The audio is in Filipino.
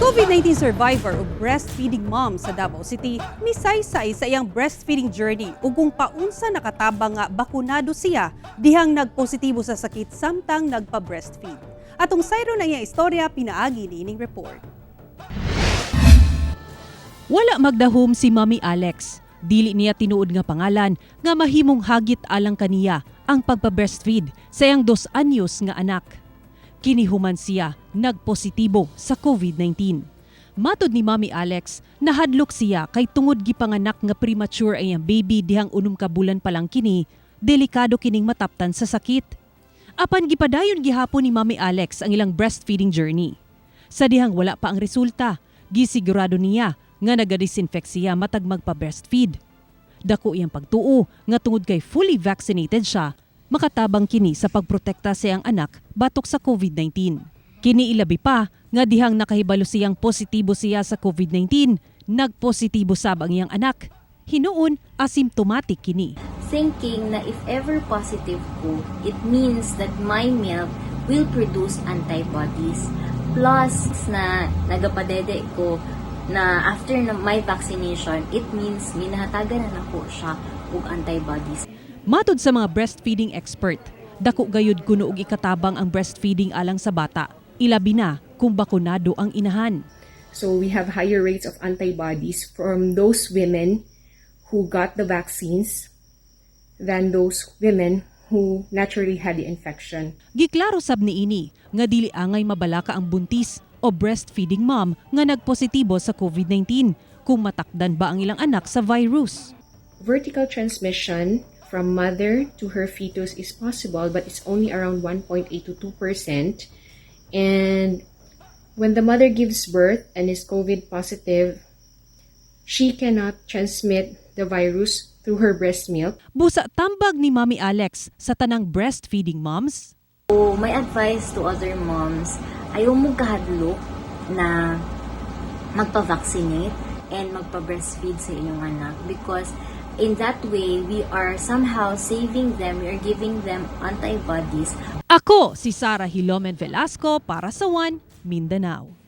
COVID-19 survivor o breastfeeding mom sa Davao City, misaysay sa iyang breastfeeding journey ug kung paunsa nakatabang nga bakunado siya dihang nagpositibo sa sakit samtang nagpa-breastfeed. Atong sayro na iyang istorya pinaagi niining report. Wala magdahom si Mami Alex. Dili niya tinuod nga pangalan nga mahimong hagit alang kaniya ang pagpa-breastfeed sa iyang 2 anyos nga anak. Kinihuman siya nagpositibo sa COVID-19. Matod ni Mami Alex, nahadlok siya kay tungod gipanganak nga premature ang iyang baby dihang 6 ka bulan pa lang kini, delikado kining mataptan sa sakit. Apan gipadayon gihapon ni Mami Alex ang ilang breastfeeding journey. Sa dihang wala pa ang resulta, gisigurado niya nga nagadisinfect siya matag magpa-breastfeed. Dako iyang pagtuo nga tungod kay fully vaccinated siya, makatabang kini sa pagprotekta sa iyang anak batok sa COVID-19. Kini ilabi pa nga dihang nakahibalo siyang positibo siya sa COVID-19, nagpositibo sab ang iyang anak. Hinuon asymptomatic kini. Thinking na if ever positive ko, it means that my milk will produce antibodies. Plus na nagapadede ko na after my vaccination, it means minahatagan na nako siya og antibodies. Matod sa mga breastfeeding expert, dako gayud kuno og ikatabang ang breastfeeding alang sa bata, ilabi na kung bakunado ang inahan. So we have higher rates of antibodies from those women who got the vaccines than those women who naturally had the infection. Giklaro sab niini nga dili angay mabalaka ang buntis o breastfeeding mom nga nagpositibo sa COVID-19 kung matakdan ba ang ilang anak sa virus. Vertical transmission from mother to her fetus is possible, but it's only around 1.8 to 2%. And when the mother gives birth and is COVID positive, she cannot transmit the virus through her breast milk. Busa tambag ni Mami Alex sa tanang breastfeeding moms. So, my advice to other moms, ayaw mo kahadlok na magpa-vaccinate and magpa-breastfeed sa inyong anak because in that way, we are somehow saving them, we are giving them antibodies. Ako si Sarah Hilomen Velasco para sa One Mindanao.